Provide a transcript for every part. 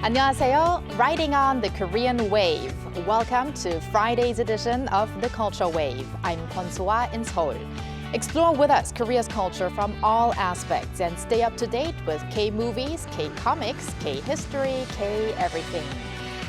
안녕하세요. Riding on the Korean wave. Welcome to Friday's edition of the Culture Wave. I'm Kwon-soa in Seoul. Explore with us Korea's culture from all aspects and stay up to date with K-movies, K-comics, K-history, K-everything.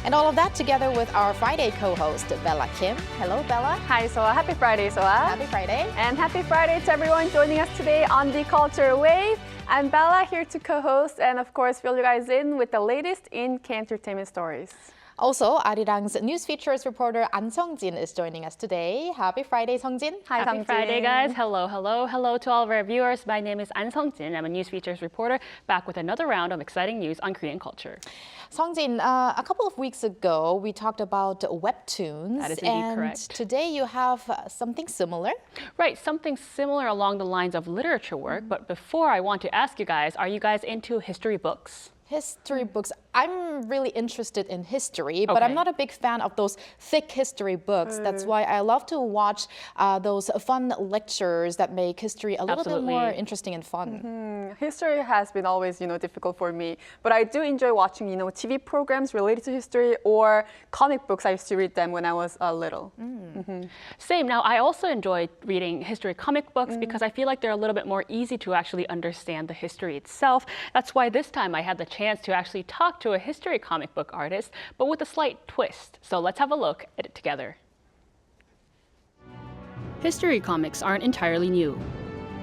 And all of that together with our Friday co-host, Bella Kim. Hello, Bella. Hi, Soa. Happy Friday, Soa. Happy Friday. And happy Friday to everyone joining us today on the Culture Wave. I'm Bella, here to co-host and, of course, fill you guys in with the latest in K-entertainment stories. Also, Arirang's news features reporter An Sung-jin is joining us today. Happy Friday, Sung-jin. Hi, Happy Friday, guys. Hello, hello, hello to all of our viewers. My name is An Sung-jin. I'm a news features reporter, back with another round of exciting news on Korean culture. Sung-jin, a couple of weeks ago, we talked about webtoons. That is indeed and correct. Today you have something similar. Right, something similar along the lines of literature work. But before, I want to ask you guys, are you guys into history books? History books. I'm really interested in history, but Okay. I'm not a big fan of those thick history books. That's why I love to watch those fun lectures that make history a little bit more interesting and fun. History has been always, difficult for me, but I do enjoy watching, TV programs related to history or comic books. I used to read them when I was little. Same. Now, I also enjoy reading history comic books because I feel like they're a little bit more easy to actually understand the history itself. That's why this time I had the chance to actually talk to a history comic book artist, but with a slight twist. So let's have a look at it together. History comics aren't entirely new,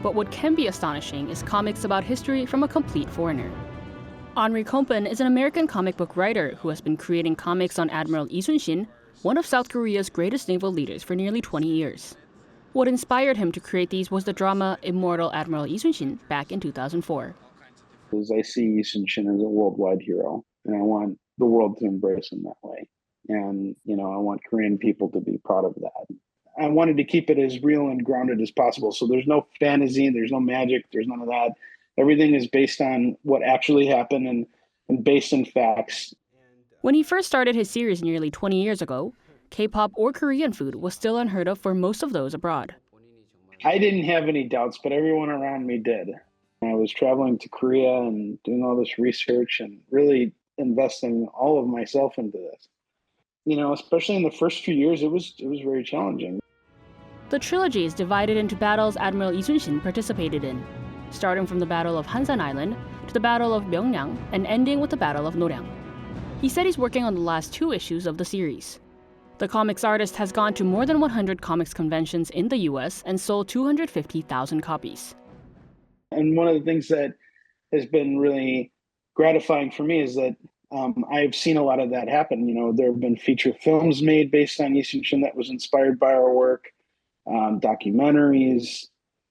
but what can be astonishing is comics about history from a complete foreigner. Onrie Kompan is an American comic book writer who has been creating comics on Admiral Yi Sun-sin, one of South Korea's greatest naval leaders, for nearly 20 years. What inspired him to create these was the drama Immortal Admiral Yi Sun-sin back in 2004. I see Yi Sun-sin as a worldwide hero, and I want the world to embrace him that way. And, I want Korean people to be proud of that. I wanted to keep it as real and grounded as possible. So there's no fantasy, there's no magic, there's none of that. Everything is based on what actually happened and based in facts. When he first started his series nearly 20 years ago, K-pop or Korean food was still unheard of for most of those abroad. I didn't have any doubts, but everyone around me did. I was traveling to Korea and doing all this research and really investing all of myself into this. Especially in the first few years, it was very challenging. The trilogy is divided into battles Admiral Yi Sun-sin participated in, starting from the Battle of Hansan Island to the Battle of Myeongnang and ending with the Battle of Noryang. He said he's working on the last 2 issues of the series. The comics artist has gone to more than 100 comics conventions in the US and sold 250,000 copies. And one of the things that has been really gratifying for me is that I've seen a lot of that happen. There have been feature films made based on Yi Sun-sin that was inspired by our work, documentaries,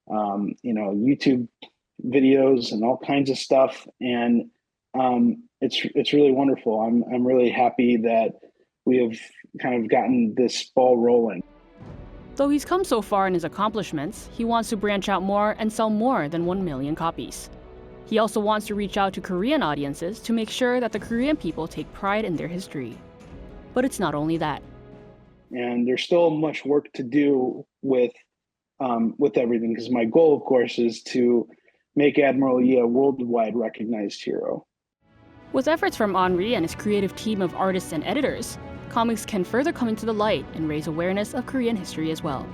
YouTube videos and all kinds of stuff. And it's really wonderful. I'm really happy that we have kind of gotten this ball rolling. Though he's come so far in his accomplishments, he wants to branch out more and sell more than 1 million copies. He also wants to reach out to Korean audiences to make sure that the Korean people take pride in their history. But it's not only that. And there's still much work to do with everything, because my goal, of course, is to make Admiral Yi a worldwide recognized hero. With efforts from Onrie and his creative team of artists and editors, comics can further come into the light and raise awareness of Korean history as well.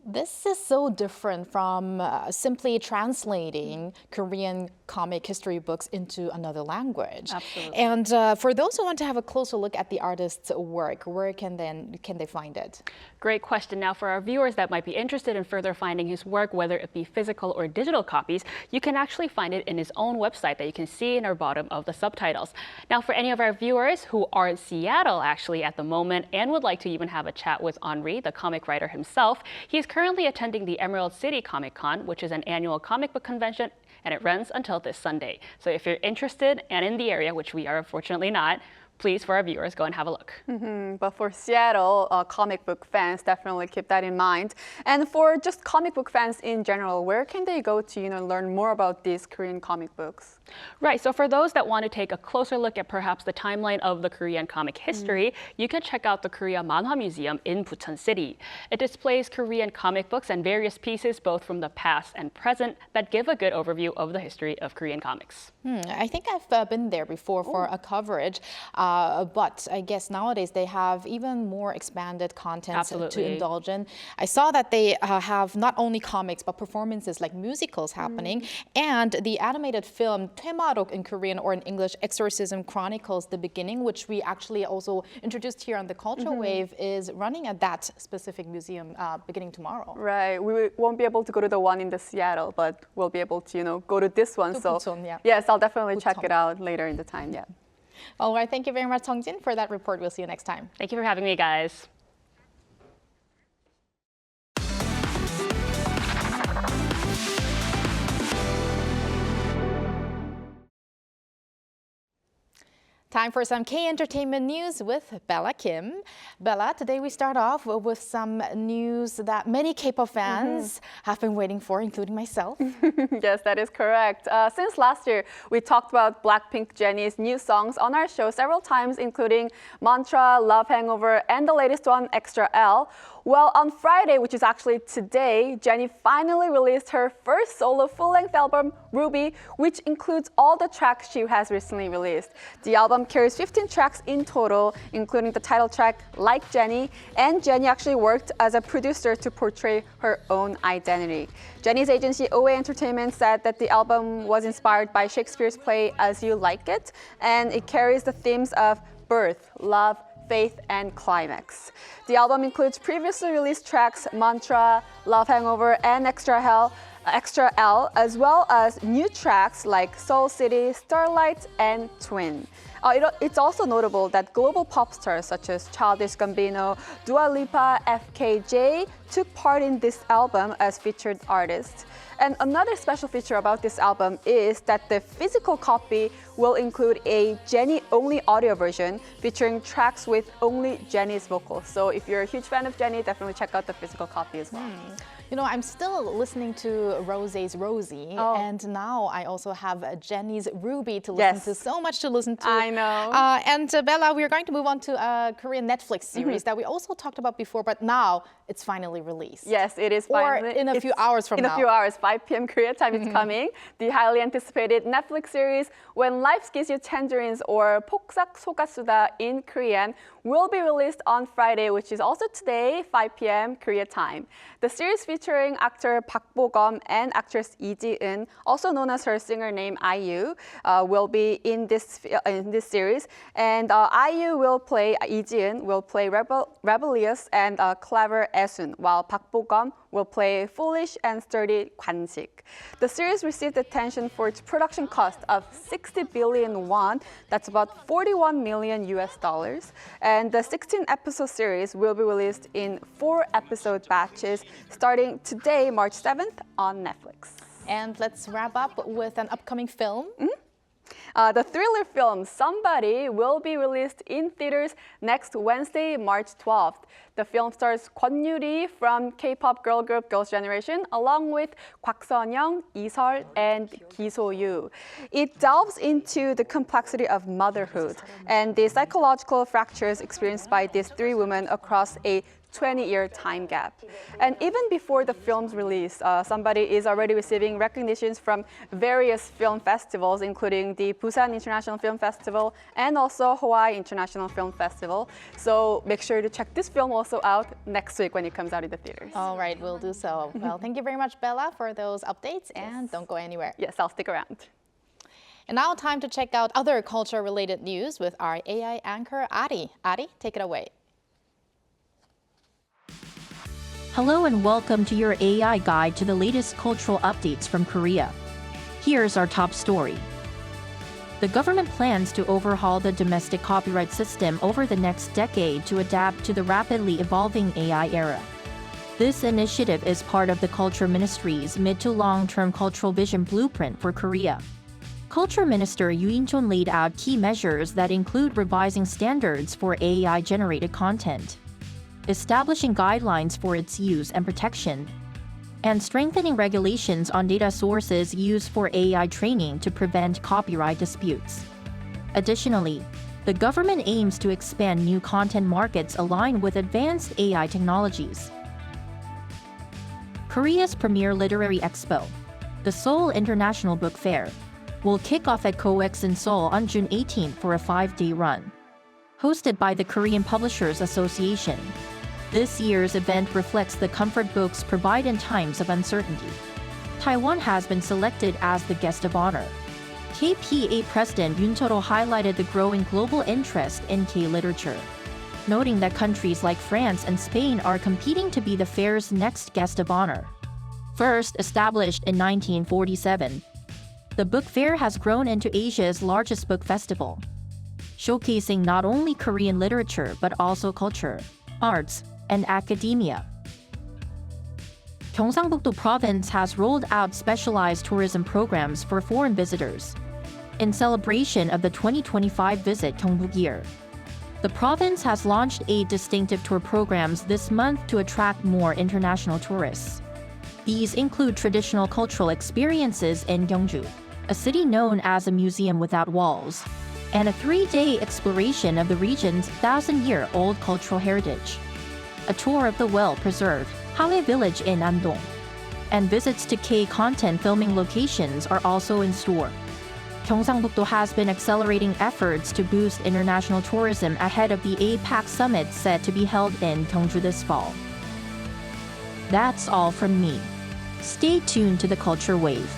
This is so different from simply translating Korean comic history books into another language. Absolutely. And for those who want to have a closer look at the artist's work, where can they find it? Great question. Now, for our viewers that might be interested in further finding his work, whether it be physical or digital copies, you can actually find it in his own website that you can see in our bottom of the subtitles. Now, for any of our viewers who are in Seattle actually at the moment and would like to even have a chat with Onrie, the comic writer himself, he's currently attending the Emerald City Comic Con, which is an annual comic book convention, and it runs until this Sunday. So if you're interested and in the area, which we are unfortunately not, please, for our viewers, go and have a look. But for Seattle comic book fans, definitely keep that in mind. And for just comic book fans in general, where can they go to learn more about these Korean comic books? Right, so for those that want to take a closer look at perhaps the timeline of the Korean comic history, you can check out the Korea Manhwa Museum in Bucheon City. It displays Korean comic books and various pieces both from the past and present that give a good overview of the history of Korean comics. I think I've been there before for a coverage, but I guess nowadays they have even more expanded content to indulge in. I saw that they have not only comics but performances like musicals happening, and the animated film Twemarok in Korean or in English, Exorcism Chronicles The Beginning, which we actually also introduced here on the Culture Wave, is running at that specific museum beginning tomorrow. Right, we won't be able to go to the one in the Seattle, but we'll be able to go to this one. So Bucheon, yeah. Yes, I'll definitely check it out later in the time. Yeah. All right, thank you very much, Songjin, for that report. We'll see you next time. Thank you for having me, guys. Time for some K-entertainment news with Bella Kim. Bella, today we start off with some news that many K-pop fans have been waiting for, including myself. Yes, that is correct. Since last year, we talked about Blackpink Jennie's new songs on our show several times, including Mantra, Love Hangover, and the latest one, Extra L. Well, on Friday, which is actually today, Jennie finally released her first solo full-length album, Ruby, which includes all the tracks she has recently released. The album carries 15 tracks in total, including the title track, Like Jennie, and Jennie actually worked as a producer to portray her own identity. Jennie's agency, OA Entertainment, said that the album was inspired by Shakespeare's play As You Like It, and it carries the themes of birth, love, faith, and climax. The album includes previously released tracks Mantra, Love Hangover, and Extra L, as well as new tracks like Soul City, Starlight, and Twin. It's also notable that global pop stars such as Childish Gambino, Dua Lipa, FKJ took part in this album as featured artists. And another special feature about this album is that the physical copy will include a Jennie-only audio version featuring tracks with only Jennie's vocals. So if you're a huge fan of Jennie, definitely check out the physical copy as well. I'm still listening to Rosé's Rosie, and now I also have Jennie's Ruby to listen to. So much to listen to. I know. And Bella, we're going to move on to a Korean Netflix series that we also talked about before, but now it's finally released. Yes, it is finally. Or in a few hours from now. In a few hours, 5 p.m. Korea time, it's coming. The highly anticipated Netflix series, When Life Gives You Tangerines, or 폭삭 속았수다 in Korean, will be released on Friday, which is also today, 5 p.m. Korea time. The series featuring actor Park Bo-gum and actress Lee Ji-eun, also known as her singer name IU, will be in this series. And IU will play, Lee Ji-eun will play rebellious and clever Esun, while Park Bo-gum will play foolish and sturdy Kwan-sik. The series received attention for its production cost of 60 billion won, that's about 41 million US dollars. And the 16-episode series will be released in 4-episode batches starting today, March 7th on Netflix. And let's wrap up with an upcoming film. The thriller film Somebody will be released in theaters next Wednesday, March 12th. The film stars Kwon Yuri from K-pop girl group Girls' Generation, along with Kwak Sun-young, Lee Seol, and Ki So-yu. It delves into the complexity of motherhood and the psychological fractures experienced by these 3 women across a 20-year time gap. And even before the film's release, Somebody is already receiving recognitions from various film festivals, including the Busan International Film Festival and also Hawaii International Film Festival. So make sure to check this film also out next week when it comes out in the theaters. All right, we'll do so. Well, thank you very much, Bella, for those updates, and don't go anywhere. Yes, I'll stick around. And now time to check out other culture-related news with our AI anchor, Ari. Ari, take it away. Hello and welcome to your AI guide to the latest cultural updates from Korea. Here's our top story. The government plans to overhaul the domestic copyright system over the next decade to adapt to the rapidly evolving AI era. This initiative is part of the Culture Ministry's mid to long-term cultural vision blueprint for Korea. Culture Minister Yoo In-chon laid out key measures that include revising standards for AI-generated content, establishing guidelines for its use and protection, and strengthening regulations on data sources used for AI training to prevent copyright disputes. Additionally, the government aims to expand new content markets aligned with advanced AI technologies. Korea's premier literary expo, the Seoul International Book Fair, will kick off at COEX in Seoul on June 18th for a 5-day run. Hosted by the Korean Publishers Association, this year's event reflects the comfort books provide in times of uncertainty. Taiwan has been selected as the guest of honor. KPA President Yoon Chul-ho highlighted the growing global interest in K-literature, noting that countries like France and Spain are competing to be the fair's next guest of honor. First established in 1947, the book fair has grown into Asia's largest book festival, showcasing not only Korean literature but also culture, arts, and academia. Gyeongsangbuk-do Province has rolled out specialized tourism programs for foreign visitors in celebration of the 2025 Visit Gyeongbuk Year. The province has launched 8 distinctive tour programs this month to attract more international tourists. These include traditional cultural experiences in Gyeongju, a city known as a museum without walls, and a 3-day exploration of the region's 1,000-year-old cultural heritage, a tour of the well-preserved Hale Village in Andong, and visits to K-content filming locations are also in store. Gyeongsangbuk-do has been accelerating efforts to boost international tourism ahead of the APAC summit set to be held in Gyeongju this fall. That's all from me. Stay tuned to the Culture Wave.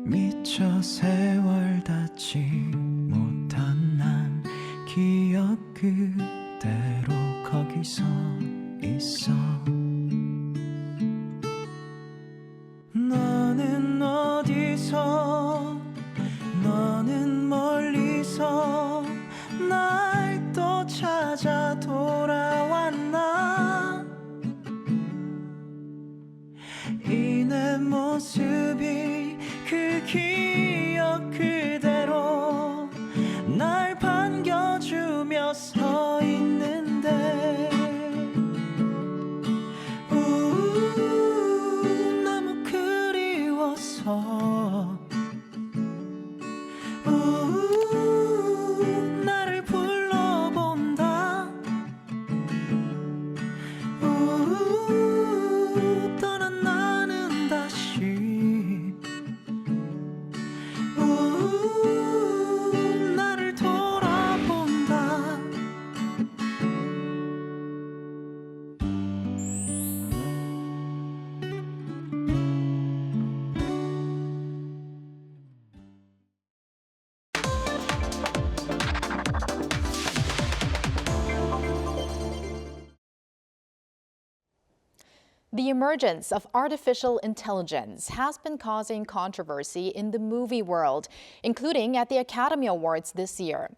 미처 세월 닿지 못한 난 기억 그대로 거기서 있어 너는 어디서 너는 멀리서 날 또 찾아 돌아왔나 이 내 모습이 그 기억 그대로 날 반겨주며 서 있는데 너무 그리워서 나를 불러본다 떠난 나는 다시 나를 돌아본다 The emergence of artificial intelligence has been causing controversy in the movie world, including at the Academy Awards this year.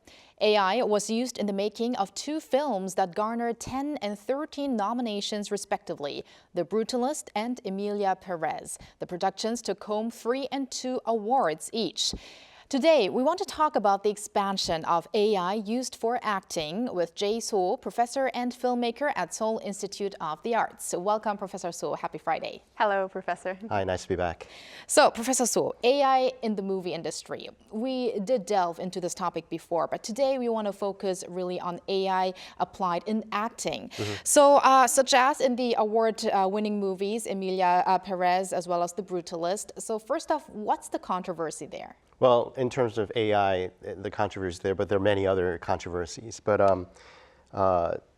AI was used in the making of 2 films that garnered 10 and 13 nominations respectively, The Brutalist and Emilia Perez. The productions took home 3 and 2 awards each. Today, we want to talk about the expansion of AI used for acting with Jae So, professor and filmmaker at Seoul Institute of the Arts. So welcome, Professor So. Happy Friday. Hello, Professor. Hi, nice to be back. So, Professor So, AI in the movie industry. We did delve into this topic before, but today we want to focus really on AI applied in acting. So, such as in the award-winning movies, Emilia Perez, as well as The Brutalist. So first off, what's the controversy there? Well, in terms of AI, the controversy there, but there are many other controversies. But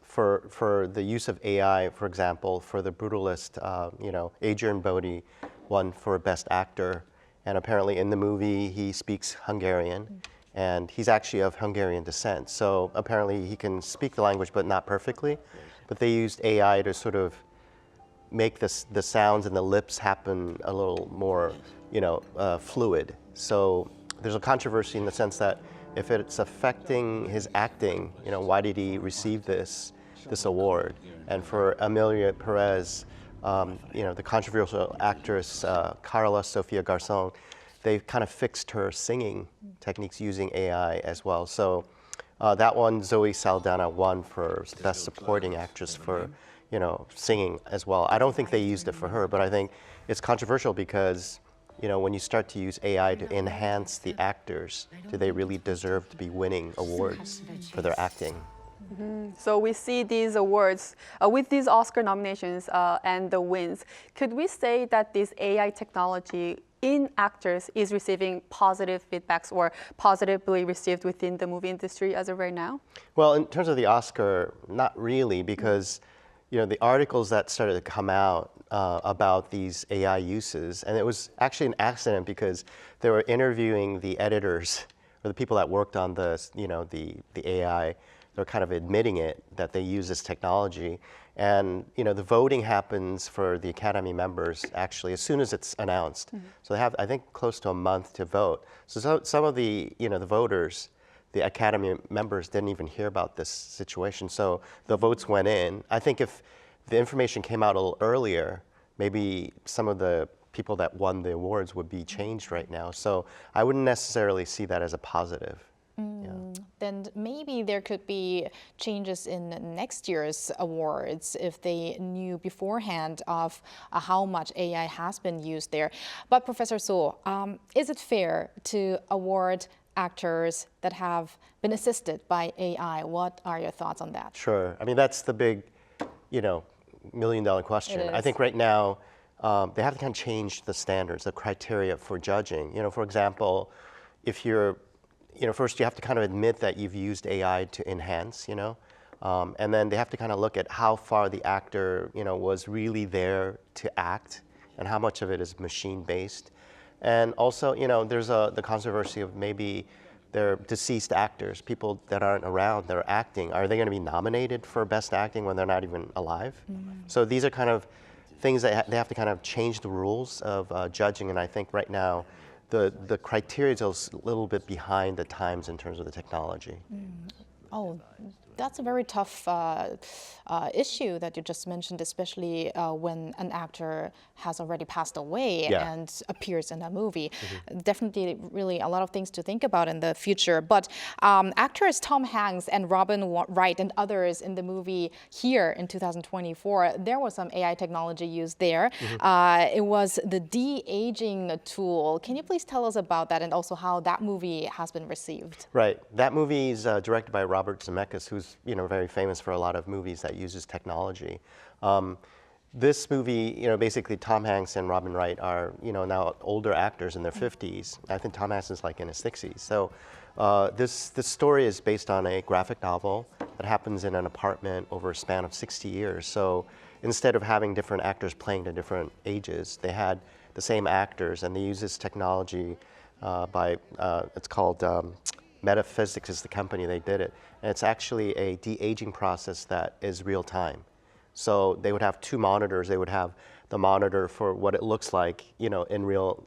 for the use of AI, for example, for the Brutalist, Adrian Brody won for Best Actor, and apparently in the movie he speaks Hungarian, and he's actually of Hungarian descent. So apparently he can speak the language, but not perfectly. But they used AI to sort of make the sounds and the lips happen a little more, fluid. So there's a controversy in the sense that if it's affecting his acting, why did he receive this award? And for Emilia Perez, the controversial actress Carla Sofia Garcon, they kind of fixed her singing techniques using AI as well. So that one, Zoe Saldana won for Best Supporting Actress for singing as well. I don't think they used it for her, but I think it's controversial because when you start to use AI to enhance the actors, do they really deserve to be winning awards for their acting? So we see these awards with these Oscar nominations and the wins. Could we say that this AI technology in actors is receiving positive feedbacks or positively received within the movie industry as of right now? Well, in terms of the Oscar, not really, because the articles that started to come out about these AI uses, and it was actually an accident because they were interviewing the editors or the people that worked on the AI. They're kind of admitting it that they use this technology, and the voting happens for the Academy members actually as soon as it's announced. So they have, I think, close to a month to vote. So some of the the voters, the Academy members, didn't even hear about this situation. So the votes went in. I think if the information came out a little earlier, maybe some of the people that won the awards would be changed right now. So I wouldn't necessarily see that as a positive. Then maybe there could be changes in next year's awards if they knew beforehand of how much AI has been used there. But Professor So, is it fair to award actors that have been assisted by AI? What are your thoughts on that? Sure. I mean, that's the big, million-dollar question. I think right now they have to kind of change the standards, the criteria for judging. For example, if you're first you have to kind of admit that you've used AI to enhance, and then they have to kind of look at how far the actor, was really there to act and how much of it is machine-based. And also, there's the controversy of maybe they're deceased actors, people that aren't around, that are acting. Are they going to be nominated for Best Acting when they're not even alive? So these are kind of things that they have to kind of change the rules of judging, and I think right now, the criteria is a little bit behind the times in terms of the technology. Oh, that's a very tough issue that you just mentioned, especially when an actor has already passed away and appears in a movie. Definitely really a lot of things to think about in the future. But actors Tom Hanks and Robin Wright and others in the movie here in 2024, there was some AI technology used there. It was the de-aging tool. Can you please tell us about that and also how that movie has been received? Right. That movie is directed by Robert Zemeckis, who's very famous for a lot of movies that uses technology. This movie, basically Tom Hanks and Robin Wright are, now older actors in their 50s. I think Tom Hanks is like in his 60s. So this story is based on a graphic novel that happens in an apartment over a span of 60 years. So instead of having different actors playing to different ages, they had the same actors, and they use this technology it's called Metaphysics is the company they did it. And it's actually a de-aging process that is real time. So they would have two monitors. They would have the monitor for what it looks like, in real,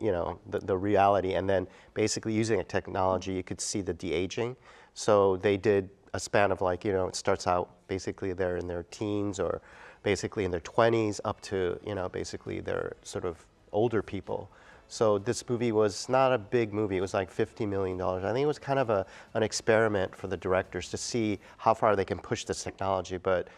the reality. And then basically using a technology, you could see the de-aging. So they did a span of it starts out basically they're in their teens or basically in their 20s up to, basically they're sort of older people. So this movie was not a big movie. It was like $50 million. I think it was kind of an experiment for the directors to see how far they can push this technology. But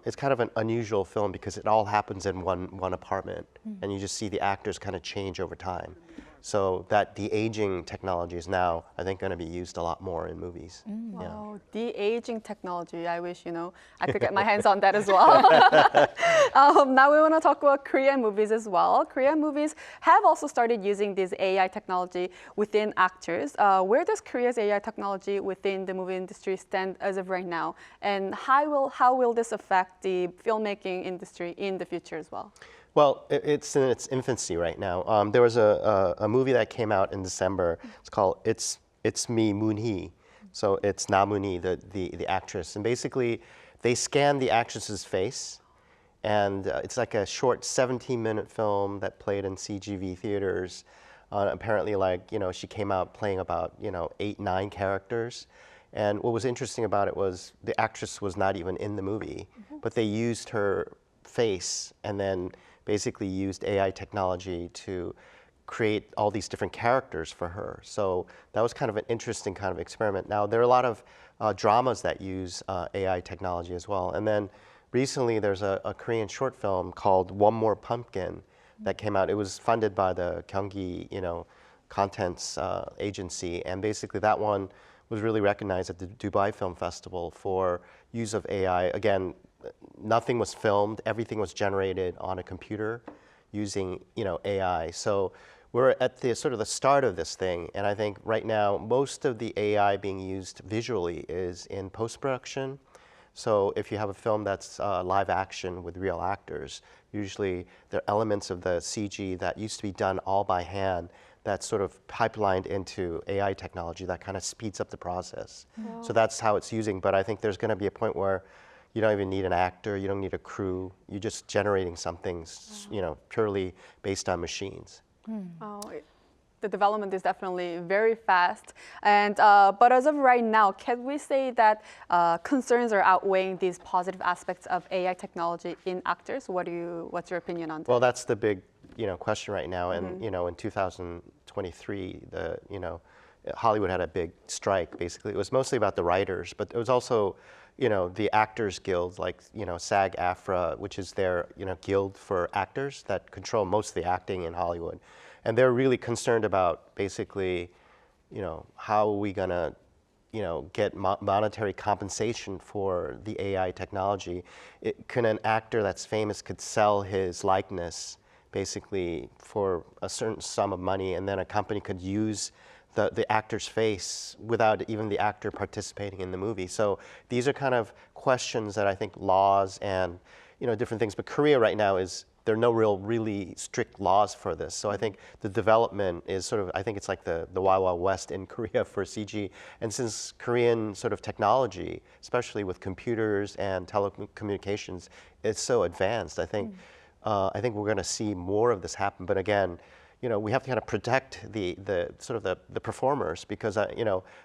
it's kind of an unusual film because it all happens in one apartment, and you just see the actors kind of change over time. So that de-aging technology is now, I think, going to be used a lot more in movies. Yeah. Wow, de-aging technology. I wish, I could get my hands on that as well. Now we want to talk about Korean movies as well. Korean movies have also started using this AI technology within actors. Where does Korea's AI technology within the movie industry stand as of right now? And how will this affect the filmmaking industry in the future as well? Well, it's in its infancy right now. There was a movie that came out in December. It's called It's Me, Moon-hee. So it's Na Moon-hee, the actress. And basically, they scan the actress's face. And it's like a short 17-minute film that played in CGV theaters. Apparently, she came out playing about, 8, 9 characters. And what was interesting about it was the actress was not even in the movie, but they used her face and then basically used AI technology to create all these different characters for her. So that was kind of an interesting kind of experiment. Now, there are a lot of dramas that use AI technology as well. And then recently, there's a Korean short film called One More Pumpkin that came out. It was funded by the Gyeonggi, Contents Agency. And basically, that one was really recognized at the Dubai Film Festival for use of AI. Again, nothing was filmed, everything was generated on a computer using AI. So we're at the sort of the start of this thing, and I think right now most of the AI being used visually is in post-production. So if you have a film that's live action with real actors, usually there are elements of the CG that used to be done all by hand that's sort of pipelined into AI technology that kind of speeds up the process. Wow. So that's how it's using, but I think there's going to be a point where you don't even need an actor, you don't need a crew, you're just generating something, purely based on machines. Oh, the development is definitely very fast. And but as of right now, can we say that concerns are outweighing these positive aspects of AI technology in actors? What's your opinion on that? Well, that's the big, question right now. And in 2023, Hollywood had a big strike. Basically, it was mostly about the writers, but it was also the Actors Guild, like, SAG-AFTRA, which is their, guild for actors that control most of the acting in Hollywood. And they're really concerned about basically, how are we gonna, get monetary compensation for the AI technology? Can an actor that's famous could sell his likeness basically for a certain sum of money, and then a company could use the actor's face without even the actor participating in the movie. So these are kind of questions that I think laws and different things. But Korea right now there are no really strict laws for this. So I think the development is sort of, I think it's like the Wild Wild West in Korea for CG. And since Korean sort of technology, especially with computers and telecommunications, it's so advanced, I think we're going to see more of this happen. But again, we have to kind of protect the performers, because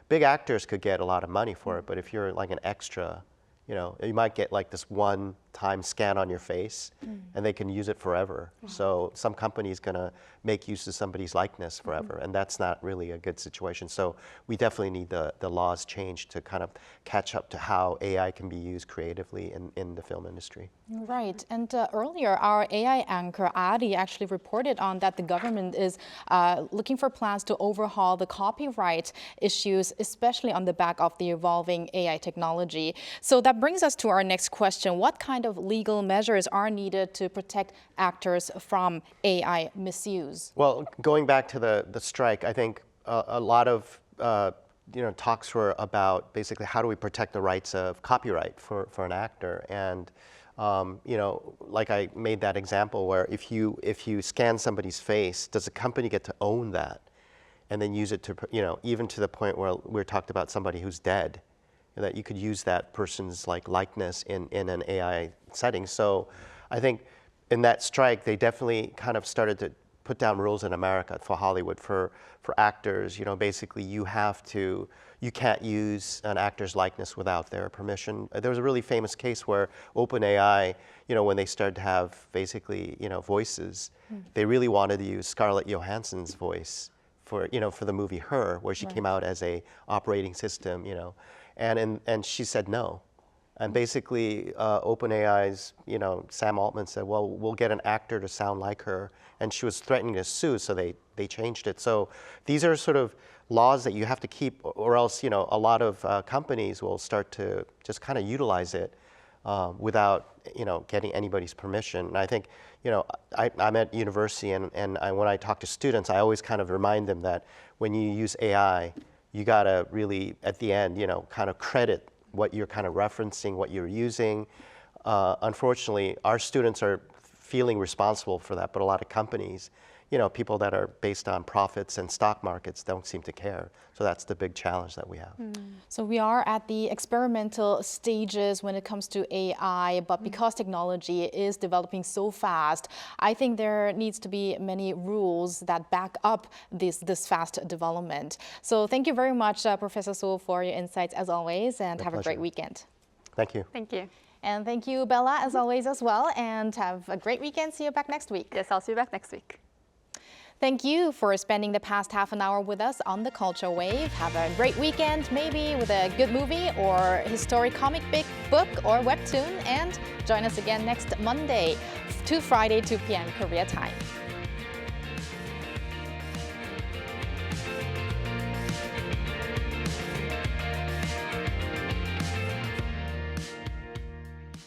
big actors could get a lot of money for it, but if you're like an extra, you might get like this one-time scan on your face, and they can use it forever. So some company's gonna make use of somebody's likeness forever, and that's not really a good situation. So we definitely need the laws changed to kind of catch up to how AI can be used creatively in the film industry. Right, and earlier our AI anchor Ari actually reported on that the government is looking for plans to overhaul the copyright issues, especially on the back of the evolving AI technology. So that brings us to our next question. What kind of legal measures are needed to protect actors from AI misuse? Well, going back to the strike, I think a lot of talks were about basically how do we protect the rights of copyright for an actor. And like I made that example where if you scan somebody's face, does the company get to own that and then use it to, even to the point where we talked about somebody who's dead, that you could use that person's likeness in an AI setting. So I think in that strike, they definitely kind of started to put down rules in America for Hollywood for actors. Basically you can't use an actor's likeness without their permission. There was a really famous case where OpenAI, when they started to have basically, voices, they really wanted to use Scarlett Johansson's voice for the movie Her, where she came out as a operating system, and she said no. And basically, OpenAI's, Sam Altman said, well, we'll get an actor to sound like her. And she was threatening to sue, so they changed it. So these are sort of laws that you have to keep, or else, a lot of companies will start to just kind of utilize it without, getting anybody's permission. And I think, I'm at university, and when I talk to students, I always kind of remind them that when you use AI, you got to really, at the end, kind of credit what you're kind of referencing, what you're using. Unfortunately, our students are feeling responsible for that, but a lot of companies, people that are based on profits and stock markets don't seem to care. So that's the big challenge that we have. So we are at the experimental stages when it comes to AI, but because technology is developing so fast, I think there needs to be many rules that back up this fast development. So thank you very much, Professor So, for your insights as always, and have a great weekend. Thank you. Thank you. And thank you, Bella, as always as well, and have a great weekend. See you back next week. Yes, I'll see you back next week. Thank you for spending the past half an hour with us on the Culture Wave. Have a great weekend, maybe with a good movie or historic comic book or webtoon. And join us again next Monday to Friday, 2 p.m. Korea time.